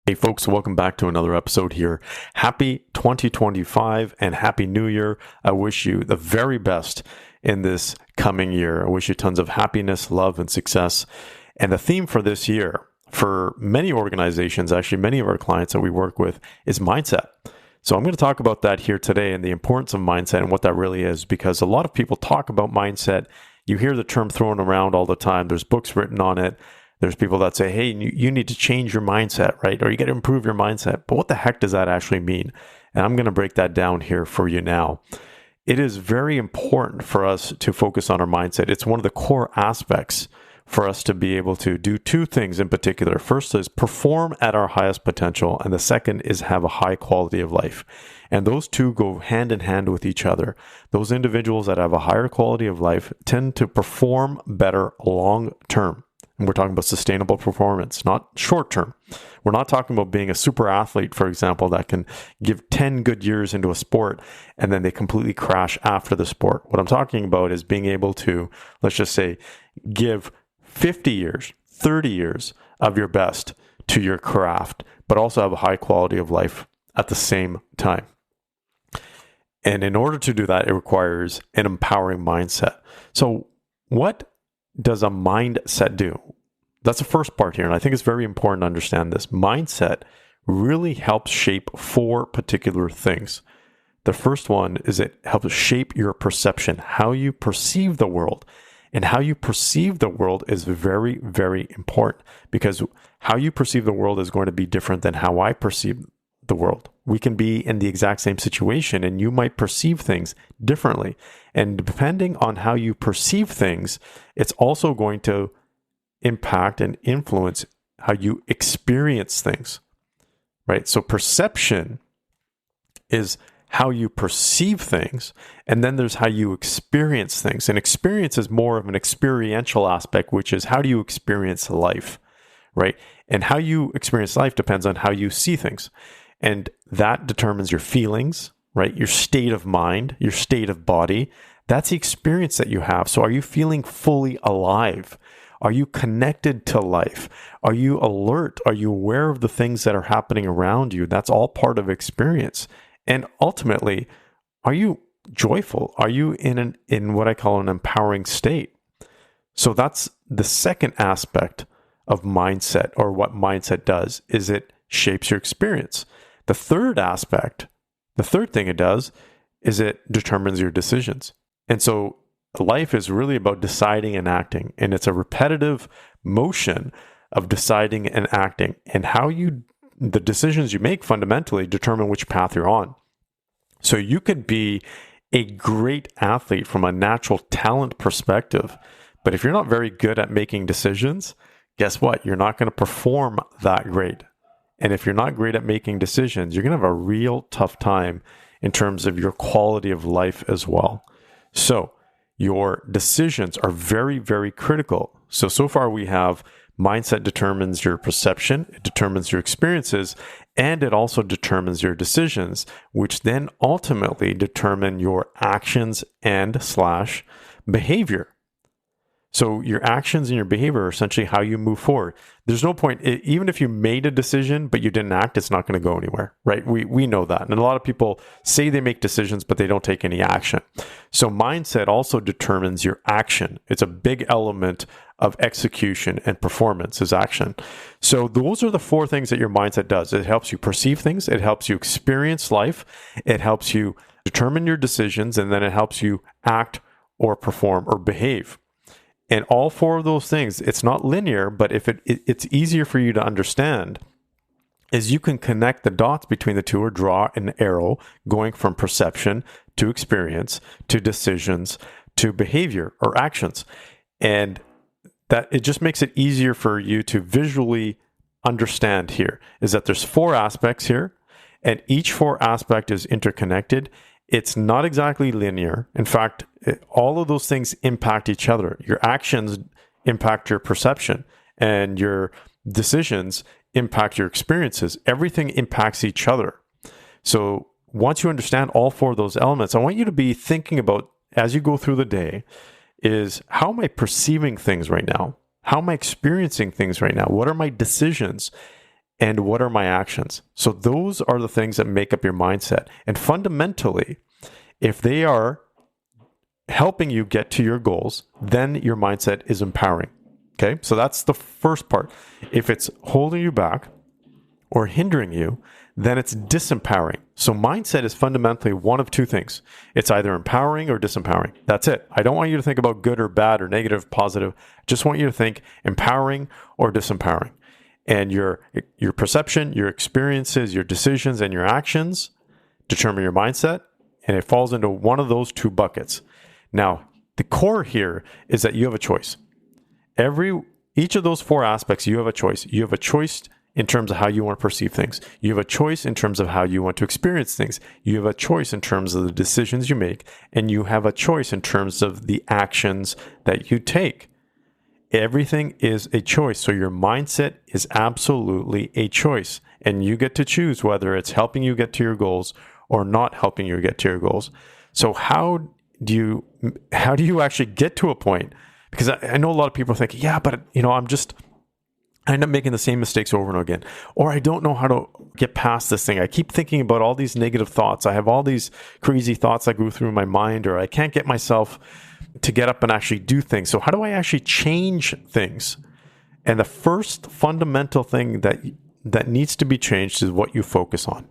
Hey folks, welcome back to another episode here. Happy 2025 and Happy New Year. I wish you the very best in this coming year. I wish you tons of happiness, love, and success. And the theme for this year, for many organizations, actually many of our clients that we work with, is mindset. So I'm going to talk about that here today and the importance of mindset and what that really is, because a lot of people talk about mindset. You hear the term thrown around all the time. There's books written on it. There's people that say, hey, you need to change your mindset, right? Or you got to improve your mindset. But what the heck does that actually mean? And I'm going to break that down here for you now. It is very important for us to focus on our mindset. It's one of the core aspects for us to be able to do two things in particular. First is perform at our highest potential. And the second is have a high quality of life. And those two go hand in hand with each other. Those individuals that have a higher quality of life tend to perform better long term. And we're talking about sustainable performance, not short term. We're not talking about being a super athlete, for example, that can give 10 good years into a sport and then they completely crash after the sport. What I'm talking about is being able to, let's just say, give 50 years, 30 years of your best to your craft, but also have a high quality of life at the same time. And in order to do that, it requires an empowering mindset. So what does a mindset do? That's the first part here. And I think it's very important to understand this. Mindset really helps shape four particular things. The first one is it helps shape your perception, how you perceive the world. And how you perceive the world is very, very important, because how you perceive the world is going to be different than how I perceive the world. We can be in the exact same situation and you might perceive things differently. And depending on how you perceive things, it's also going to impact and influence how you experience things, right? So perception is how you perceive things, and then there's how you experience things. And experience is more of an experiential aspect, which is how do you experience life, right? And how you experience life depends on how you see things. And that determines your feelings, right? Your state of mind, your state of body. That's the experience that you have. So are you feeling fully alive? Are you connected to life? Are you alert? Are you aware of the things that are happening around you? That's all part of experience. And ultimately, are you joyful? Are you in what I call an empowering state? So that's the second aspect of mindset, or what mindset does, is it shapes your experience. The third aspect, the third thing it does, is it determines your decisions. And so life is really about deciding and acting. And it's a repetitive motion of deciding and acting. And the decisions you make fundamentally determine which path you're on. So you could be a great athlete from a natural talent perspective, but if you're not very good at making decisions, guess what? You're not going to perform that great. And if you're not great at making decisions, you're going to have a real tough time in terms of your quality of life as well. So your decisions are very, very critical. So far we have mindset determines your perception, it determines your experiences, and it also determines your decisions, which then ultimately determine your actions and / behavior. So your actions and your behavior are essentially how you move forward. There's no point, even if you made a decision, but you didn't act, it's not going to go anywhere, right? We know that. And a lot of people say they make decisions, but they don't take any action. So mindset also determines your action. It's a big element of execution and performance is action. So those are the four things that your mindset does. It helps you perceive things. It helps you experience life. It helps you determine your decisions, and then it helps you act or perform or behave. And all four of those things, it's not linear, but if it's easier for you to understand, is you can connect the dots between the two or draw an arrow going from perception to experience to decisions to behavior or actions. And that it just makes it easier for you to visually understand here, is that there's four aspects here, and each four aspect is interconnected. It's not exactly linear. In fact, all of those things impact each other. Your actions impact your perception, and your decisions impact your experiences. Everything impacts each other. So once you understand all four of those elements, I want you to be thinking about, as you go through the day, is how am I perceiving things right now? How am I experiencing things right now? What are my decisions? and what are my actions? So those are the things that make up your mindset. And fundamentally, if they are helping you get to your goals, then your mindset is empowering. Okay, so that's the first part. If it's holding you back or hindering you, then it's disempowering. So mindset is fundamentally one of two things. It's either empowering or disempowering. That's it. I don't want you to think about good or bad or negative, positive. I just want you to think empowering or disempowering. And your perception, your experiences, your decisions, and your actions determine your mindset. And it falls into one of those two buckets. Now, the core here is that you have a choice. Each of those four aspects, you have a choice. You have a choice in terms of how you want to perceive things. You have a choice in terms of how you want to experience things. You have a choice in terms of the decisions you make, and you have a choice in terms of the actions that you take. Everything is a choice. So your mindset is absolutely a choice, and you get to choose whether it's helping you get to your goals or not helping you get to your goals. So how do you actually get to a point? Because I know a lot of people think, yeah, but I end up making the same mistakes over and over again. Or I don't know how to get past this thing. I keep thinking about all these negative thoughts. I have all these crazy thoughts that go through my mind, or I can't get myself to get up and actually do things. So how do I actually change things? And the first fundamental thing that needs to be changed is what you focus on.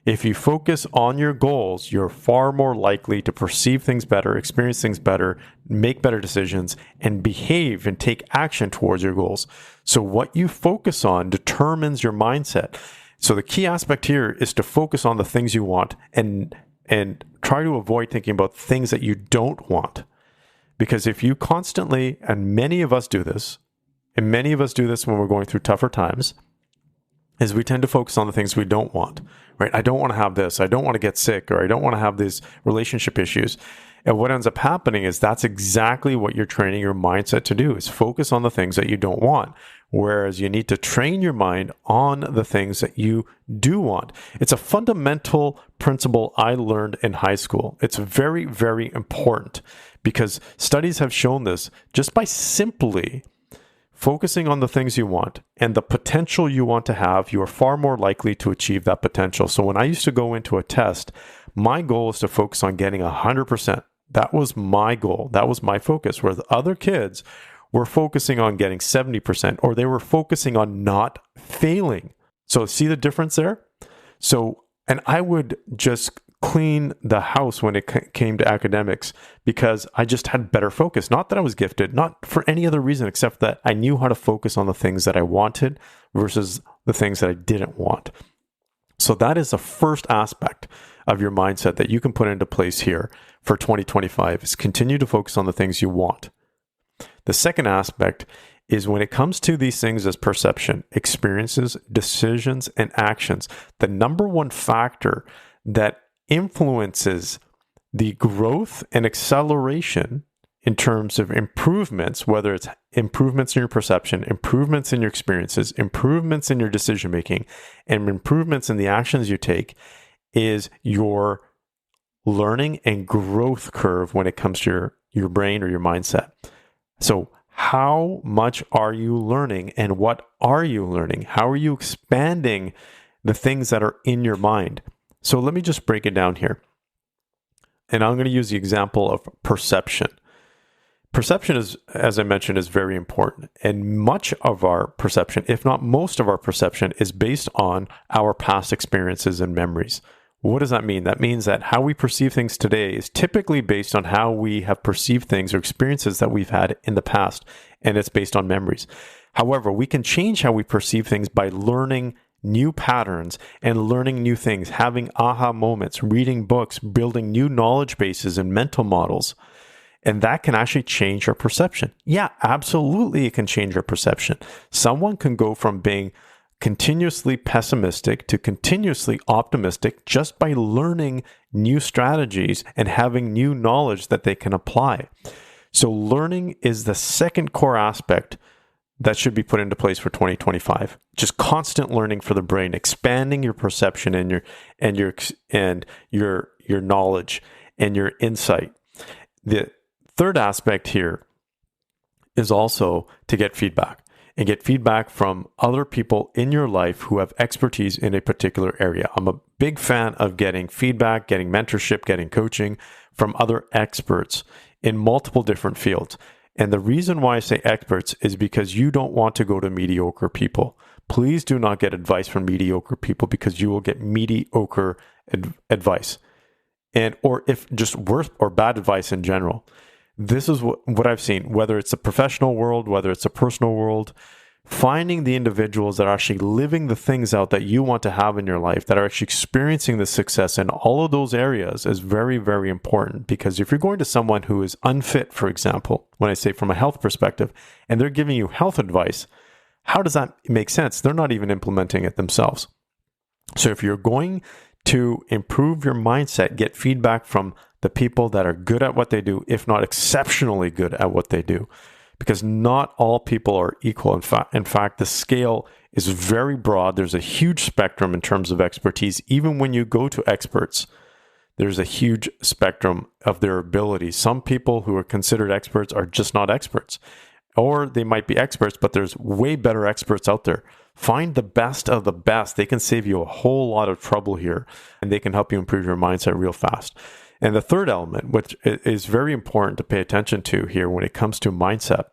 If you focus on your goals, you're far more likely to perceive things better, experience things better, make better decisions, and behave and take action towards your goals. So what you focus on determines your mindset. So the key aspect here is to focus on the things you want and try to avoid thinking about things that you don't want. Because if you constantly, and many of us do this when we're going through tougher times, is we tend to focus on the things we don't want, right? I don't want to have this. I don't want to get sick, or I don't want to have these relationship issues. And what ends up happening is that's exactly what you're training your mindset to do, is focus on the things that you don't want. Whereas you need to train your mind on the things that you do want. It's a fundamental principle I learned in high school. It's very, very important because studies have shown this. Just by simply focusing on the things you want and the potential you want to have, you are far more likely to achieve that potential. So when I used to go into a test, my goal is to focus on getting 100%. That was my goal. That was my focus, where the other kids were focusing on getting 70%, or they were focusing on not failing. So see the difference there? So, and I would just clean the house when it came to academics because I just had better focus. Not that I was gifted, not for any other reason except that I knew how to focus on the things that I wanted versus the things that I didn't want. So that is the first aspect of your mindset that you can put into place here for 2025, is continue to focus on the things you want. The second aspect is when it comes to these things as perception, experiences, decisions, and actions, the number one factor that influences the growth and acceleration in terms of improvements, whether it's improvements in your perception, improvements in your experiences, improvements in your decision-making, and improvements in the actions you take, is your learning and growth curve when it comes to your brain or your mindset. So how much are you learning, and what are you learning? How are you expanding the things that are in your mind? So let me just break it down here. And I'm going to use the example of perception. Perception is, as I mentioned, is very important. And much of our perception, if not most of our perception, is based on our past experiences and memories. What does that mean? That means that how we perceive things today is typically based on how we have perceived things or experiences that we've had in the past, and it's based on memories. However, we can change how we perceive things by learning new patterns and learning new things, having aha moments, reading books, building new knowledge bases and mental models. And that can actually change our perception. Yeah, absolutely, it can change our perception. Someone can go from being continuously pessimistic to continuously optimistic just by learning new strategies and having new knowledge that they can apply. So learning is the second core aspect that should be put into place for 2025. Just constant learning for the brain, expanding your perception and your knowledge and your insight. The third aspect here is also to get feedback. and get feedback from other people in your life who have expertise in a particular area. I'm a big fan of getting feedback, getting mentorship, getting coaching from other experts in multiple different fields. And the reason why I say experts is because you don't want to go to mediocre people. Please do not get advice from mediocre people, because you will get mediocre advice. Or if just worse or bad advice in general. This is what I've seen, whether it's a professional world, whether it's a personal world, finding the individuals that are actually living the things out that you want to have in your life, that are actually experiencing the success in all of those areas is very, very important. Because if you're going to someone who is unfit, for example, when I say from a health perspective, and they're giving you health advice, how does that make sense? They're not even implementing it themselves. So if you're going to improve your mindset, get feedback from the people that are good at what they do, if not exceptionally good at what they do, because not all people are equal. In fact, the scale is very broad. There's a huge spectrum in terms of expertise. Even when you go to experts, there's a huge spectrum of their abilities. Some people who are considered experts are just not experts, or they might be experts, but there's way better experts out there. Find the best of the best. They can save you a whole lot of trouble here, and they can help you improve your mindset real fast. And the third element, which is very important to pay attention to here when it comes to mindset,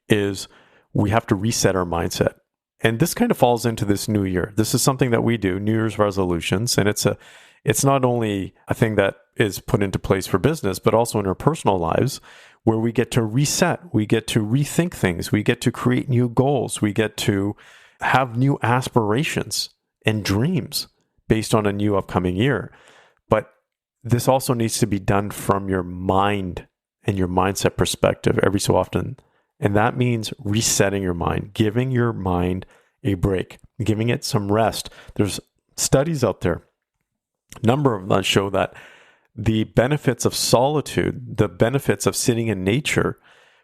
is we have to reset our mindset. And this kind of falls into this new year. This is something that we do, New Year's resolutions. And it's not only a thing that is put into place for business, but also in our personal lives, where we get to reset, we get to rethink things, we get to create new goals, we get to have new aspirations and dreams based on a new upcoming year. But this also needs to be done from your mind and your mindset perspective every so often. And that means resetting your mind, giving your mind a break, giving it some rest. There's studies out there, a number of them show that the benefits of solitude, the benefits of sitting in nature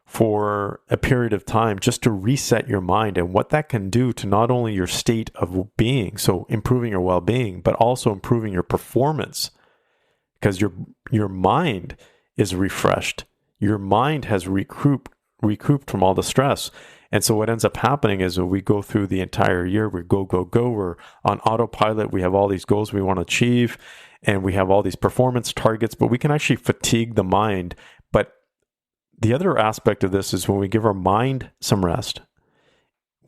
for a period of time just to reset your mind, and what that can do to not only your state of being, so improving your well-being, but also improving your performance, because your mind is refreshed. Your mind has recouped from all the stress. And so what ends up happening is when we go through the entire year, we go, we're on autopilot. We have all these goals we want to achieve, and we have all these performance targets, but we can actually fatigue the mind. But the other aspect of this is when we give our mind some rest,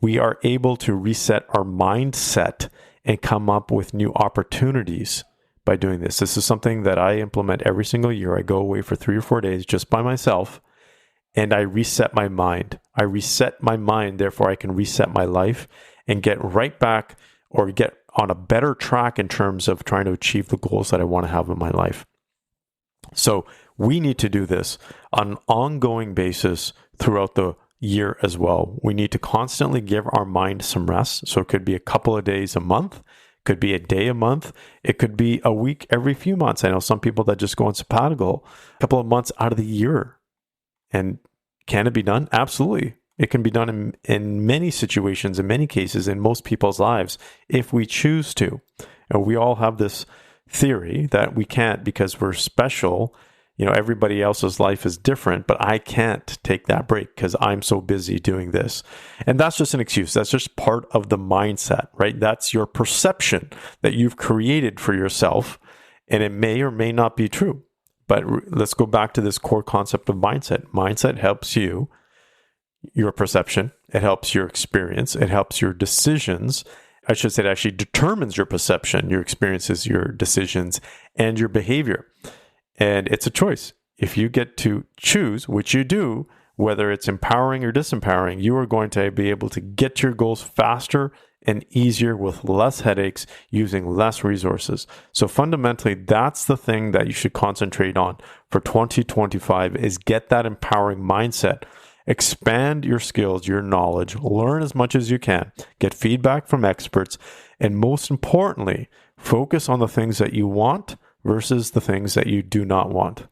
we are able to reset our mindset and come up with new opportunities by doing this. This is something that I implement every single year. I go away for 3 or 4 days just by myself, and I reset my mind. I reset my mind, therefore I can reset my life and get right back, or get on a better track in terms of trying to achieve the goals that I want to have in my life. So we need to do this on an ongoing basis throughout the year as well. We need to constantly give our mind some rest. So it could be a couple of days a month, could be a day a month, it could be a week every few months. I know some people that just go on sabbatical a couple of months out of the year. And can it be done? Absolutely. It can be done in many situations, in many cases, in most people's lives, if we choose to. And we all have this theory that we can't because we're special. You know, everybody else's life is different, but I can't take that break because I'm so busy doing this. And that's just an excuse. That's just part of the mindset, right? That's your perception that you've created for yourself, and it may or may not be true. But let's go back to this core concept of mindset. Mindset helps you, your perception. It helps your experience. It helps your decisions. I should say it actually determines your perception, your experiences, your decisions, and your behavior. And it's a choice. If you get to choose, which you do, whether it's empowering or disempowering, you are going to be able to get your goals faster and easier with less headaches, using less resources. So fundamentally, that's the thing that you should concentrate on for 2025 is get that empowering mindset. Expand your skills, your knowledge, learn as much as you can, get feedback from experts, and most importantly, focus on the things that you want versus the things that you do not want.